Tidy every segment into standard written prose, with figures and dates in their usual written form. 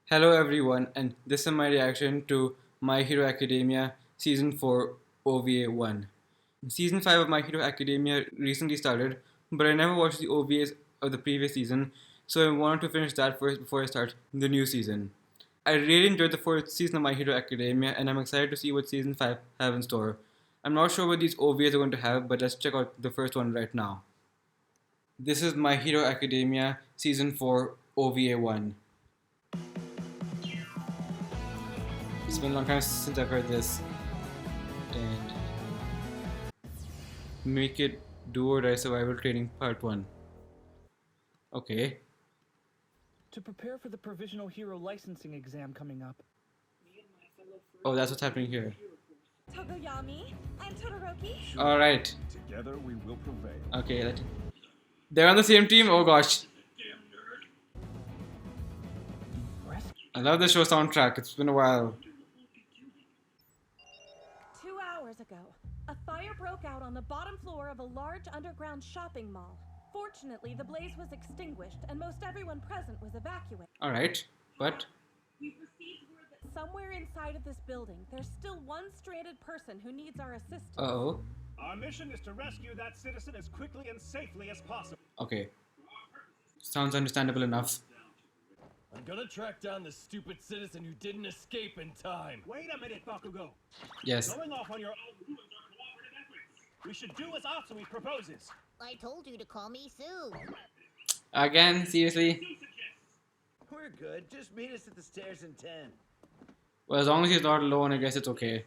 Hello everyone, and this is my reaction to My Hero Academia Season 4 OVA 1. Season 5 of My Hero Academia recently started, but I never watched the OVAs of the previous season, so I wanted to finish that first before I start the new season. I really enjoyed the fourth season of My Hero Academia, and I'm excited to see what Season 5 have in store. I'm not sure what these OVAs are going to have, but let's check out the first one right now. This is My Hero Academia Season 4 OVA 1. It's been a long time since I've heard this. And make it do or die survival training part 1. Okay. To prepare for the provisional hero licensing exam coming up. Oh, that's what's happening here. Togoyami, I'm Todoroki. Alright. Together we will prevail. Okay. They're on the same team? Oh gosh. I love the show soundtrack. It's been a while. 2 hours ago, a fire broke out on the bottom floor of a large underground shopping mall. Fortunately, the blaze was extinguished and most everyone present was evacuated. Alright. But We've received word that somewhere inside of this building, there's still one stranded person who needs our assistance. uh-oh. Our mission is to rescue that citizen as quickly and safely as possible. Okay. Sounds understandable enough. I'm gonna track down the stupid citizen who didn't escape in time. Wait a minute, Bakugo. Yes. Going off on your own ruins are cooperative efforts. We should do as Atsui proposes. I told you to call me Sue. Again, seriously? We're good. Just meet us at the stairs in 10. Well, as long as he's not alone, I guess it's okay.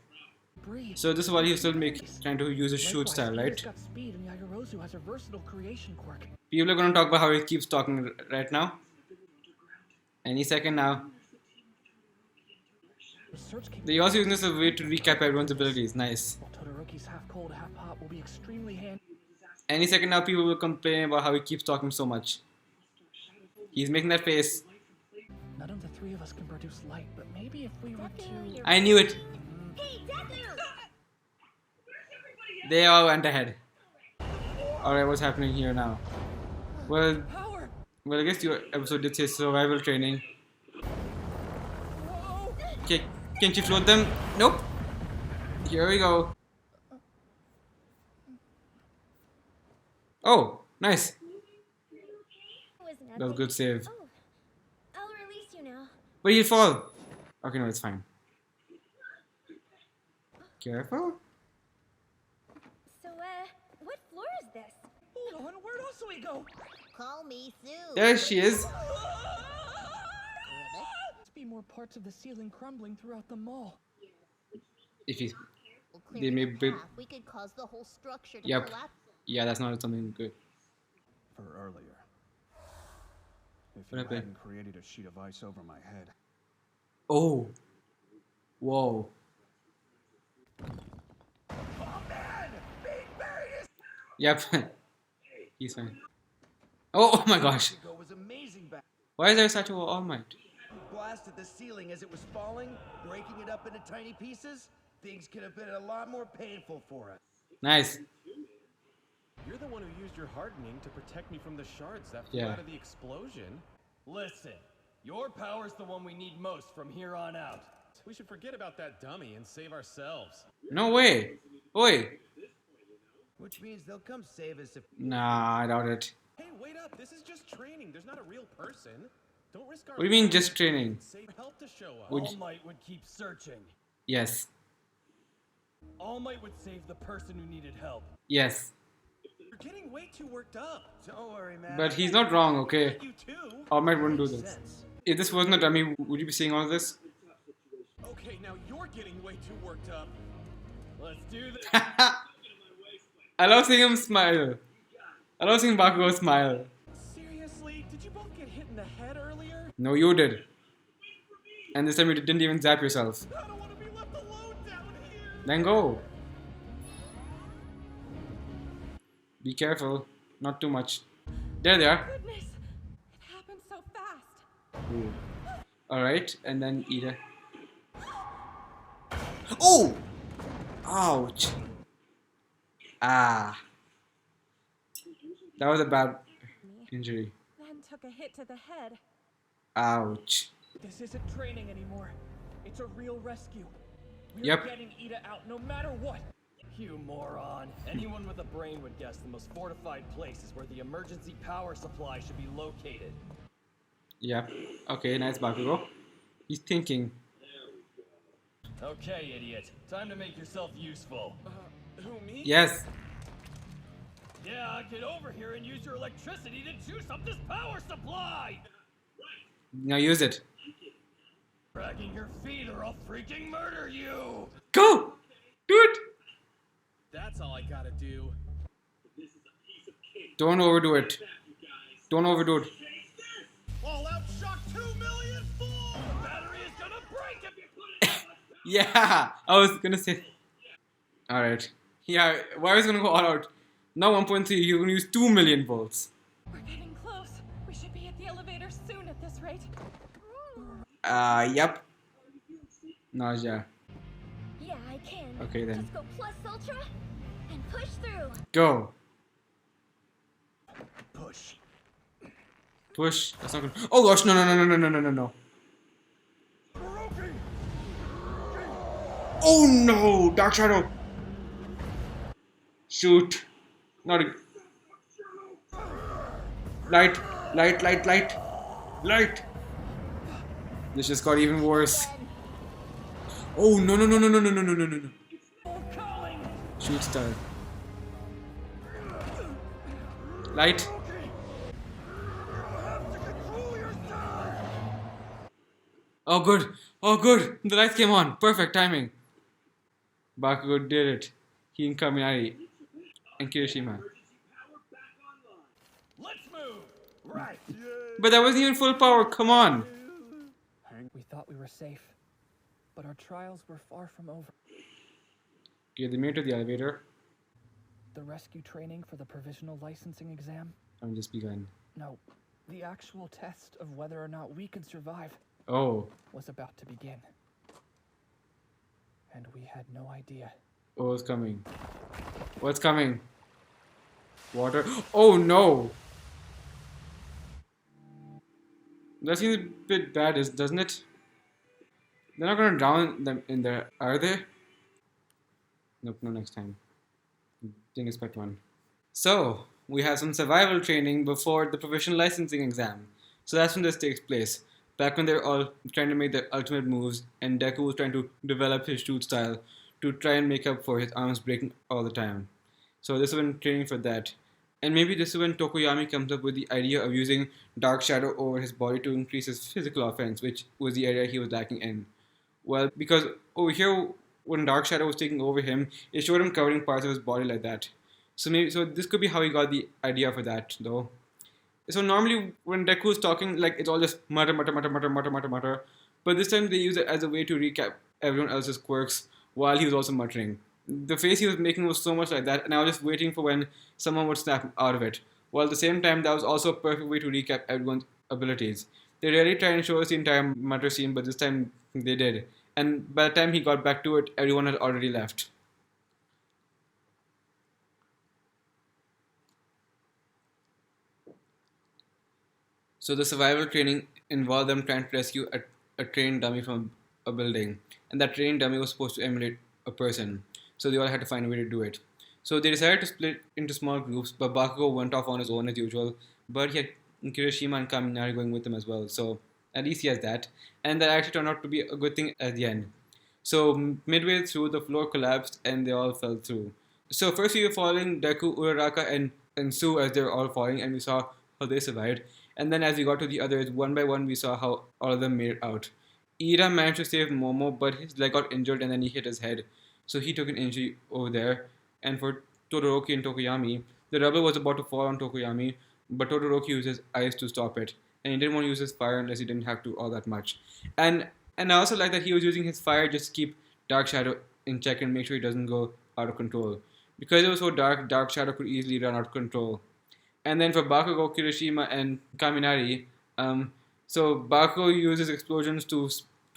Breathe. So this is while he's still trying to use his shoot Likewise, style, right? Peter's got speed and Yagorozu has a versatile creation quirk. People are going to talk about how he keeps talking right now. Any second now. Research can They're also using this as a way to recap everyone's abilities. Nice. while Todoroki's half cold, half hot will be extremely handy. Any second now, people will complain about how he keeps talking so much. He's making that face. None of the three of us can produce light, but maybe if we were to... I knew it. Hey, Deku! They all went ahead. Alright, what's happening here now? Well, Power! I guess your episode did say survival training. Whoa! Okay, can you float them? Nope. Here we go. Oh, nice. That was a good save. Oh, I'll release you now. But he'll fall. Okay, no, it's fine. Careful. So, what floor is this? Hold on, where'd Asui go? Call me Sue. There she is. Ribbit. Must be more parts of the ceiling crumbling throughout the mall. If he, We'll They clear may the be- path. We could cause the whole structure to Yep. collapse. yeah, that's not something good. For earlier. If What you happened? hadn't created a sheet of ice over my head. Oh. Whoa. Yep. He's fine. Oh my gosh. It was amazing back. Why is there such a All Might? Blasted the ceiling as it was falling, breaking it up into tiny pieces. Things could have been a lot more painful for us. Nice. You're the one who used your hardening to protect me from the shards that flew Yeah. out of the explosion. Listen, your power's the one we need most from here on out. We should forget about that dummy and save ourselves. No way. Oi. Which means they'll come save us if. Nah, I doubt it. Hey, wait up! This is just training. There's not a real person. Don't risk our What do you mean lives. just training? Save help to show up. Would- All Might would keep searching. Yes. All Might would save the person who needed help. Yes. You're getting way too worked up. Don't worry, man. But he's not wrong, okay? You too. All Might wouldn't do Makes this. sense. If this wasn't a dummy, would you be seeing all of this? Okay, now you're getting way too worked up. Let's do this. I love seeing him smile. I love seeing Bakugo smile. Seriously? Did you both get hit in the head earlier? No, you did. And this time you didn't even zap yourself. I don't want to be left alone down here. Then go. Be careful. Not too much. There they are. Goodness, it happened so fast. Alright, and then Ida. Oh! Ouch. Ah. That was a bad injury. Then took a hit to the head. Ouch. This isn't training anymore. It's a real rescue. We're Yep. getting Ida out no matter what. You moron. Anyone with a brain would guess the most fortified place is where the emergency power supply should be located. Yep. Okay, nice, Bakugo. He's thinking. Okay, idiot. Time to make yourself useful. Who, me? Yes. Yeah, get over here and use your electricity to juice up this power supply! Now use it. Dragging your feet or I'll freaking murder you! Go! Do it! That's all I gotta do. Don't overdo it. Don't overdo it. All out shock 2 million full! The battery is gonna break if you put it on! Yeah! I was gonna say. Alright. Yeah, why was gonna go all out? Now 1.3, you're gonna use 2 million volts. We're getting close. We should be at the elevator soon at this rate. Yep. Nausea. Yeah, I can. Okay then. Just go plus ultra and push through. Go. Push. Push. That's not good. Oh gosh, no. Oh no! Dark Shadow! Shoot. Not a... Light. This just got even worse. Oh no. Shoot star. Light. Oh good. The lights came on. Perfect timing. Bakugo did it. He and Kaminari. And Kirishima. Let's move! Right. But that wasn't even full power. Come on. We thought we were safe, but our trials were far from over. Okay, they made it to the elevator. The rescue training for the provisional licensing exam? I'm just begun. No, the actual test of whether or not we could survive Oh. was about to begin. And we had no idea. What's coming? What's coming? Water. Oh no! That seems a bit bad, doesn't it? They're not gonna drown them in there, are they? Nope, no next time. Didn't expect one. So, we have some survival training before the provisional licensing exam. So that's when this takes place. Back when they're all trying to make their ultimate moves, and Deku was trying to develop his shoot style to try and make up for his arms breaking all the time. So this is when training for that. And maybe this is when Tokoyami comes up with the idea of using Dark Shadow over his body to increase his physical offense, which was the area he was lacking in. Well, because over here, when Dark Shadow was taking over him, it showed him covering parts of his body like that. So this could be how he got the idea for that, though. So normally when Deku is talking, like it's all just mutter. But this time they use it as a way to recap everyone else's quirks while he was also muttering. The face he was making was so much like that, and I was just waiting for when someone would snap out of it. While at the same time, that was also a perfect way to recap everyone's abilities. They rarely try and show us the entire mutter scene, but this time they did. And by the time he got back to it, everyone had already left. So the survival training involved them trying to rescue a trained dummy from a building. And that trained dummy was supposed to emulate a person. So they all had to find a way to do it. So they decided to split into small groups, but Bakugo went off on his own as usual. But he had Kirishima and Kaminari going with him as well. So at least he has that. And that actually turned out to be a good thing at the end. So midway through, the floor collapsed and they all fell through. So first we were following Deku, Uraraka, and Sue as they were all falling, and we saw how they survived. And then as we got to the others, one by one, we saw how all of them made it out. Ira managed to save Momo, but his leg got injured and then he hit his head. So he took an injury over there. And for Todoroki and Tokoyami, the rubble was about to fall on Tokoyami, but Todoroki used his eyes to stop it. And he didn't want to use his fire unless he didn't have to all that much. And I also like that he was using his fire just to keep Dark Shadow in check and make sure he doesn't go out of control. Because it was so dark, Dark Shadow could easily run out of control. And then for Bakugo, Kirishima, and Kaminari, so Bakugo uses explosions to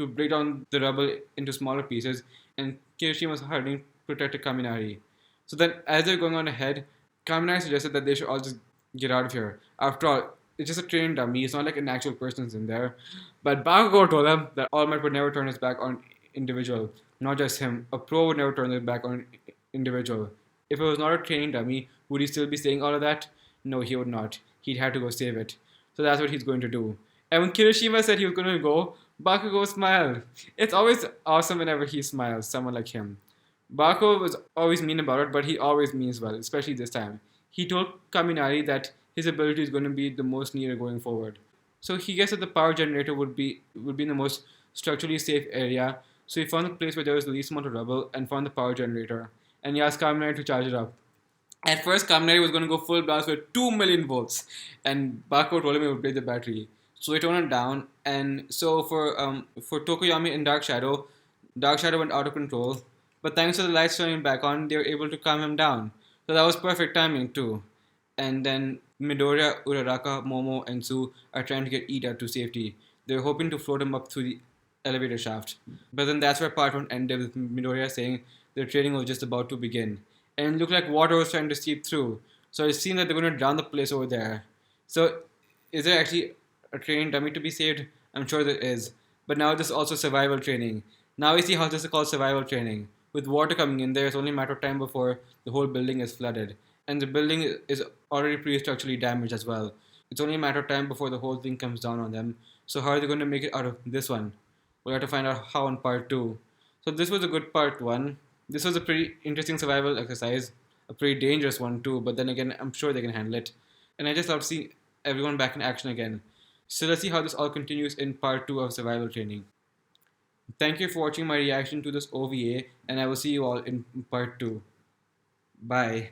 break down the rubble into smaller pieces, and Kirishima's hiding protected Kaminari. So then, as they're going on ahead, Kaminari suggested that they should all just get out of here. After all, it's just a trained dummy. It's not like an actual person's in there. But Bakugo told him that All Might would never turn his back on individual, not just him. A pro would never turn his back on individual. If it was not a training dummy, would he still be saying all of that? No, he would not. He'd have to go save it. So that's what he's going to do. And when Kirishima said he was going to go, Bakugo smiled. It's always awesome whenever he smiles, someone like him. Bakugo was always mean about it, but he always means well, especially this time. He told Kaminari that his ability is going to be the most needed going forward. So he guessed that the power generator would be in the most structurally safe area. So he found the place where there was the least amount of rubble and found the power generator. And he asked Kaminari to charge it up. At first, Kaminari was going to go full blast with 2 million volts, and Bakugo told him it would break the battery. So he toned it down, and so for Tokoyami and Dark Shadow went out of control. But thanks to the lights turning back on, they were able to calm him down. So that was perfect timing too. And then Midoriya, Uraraka, Momo, and Sue are trying to get Ida to safety. They're hoping to float him up through the elevator shaft. But then that's where part 1 ended, with Midoriya saying their training was just about to begin. And it looked like water was trying to seep through. So it seemed that they're going to drown the place over there. So is there actually a training dummy to be saved? I'm sure there is. But now this is also survival training. Now we see how this is called survival training. With water coming in there, it's only a matter of time before the whole building is flooded. And the building is already pretty structurally damaged as well. It's only a matter of time before the whole thing comes down on them. So how are they going to make it out of this one? We'll have to find out how in part 2. So this was a good part 1. This was a pretty interesting survival exercise. A pretty dangerous one too, but then again, I'm sure they can handle it. And I just love to see everyone back in action again. So let's see how this all continues in part 2 of survival training. Thank you for watching my reaction to this OVA, and I will see you all in part 2. Bye.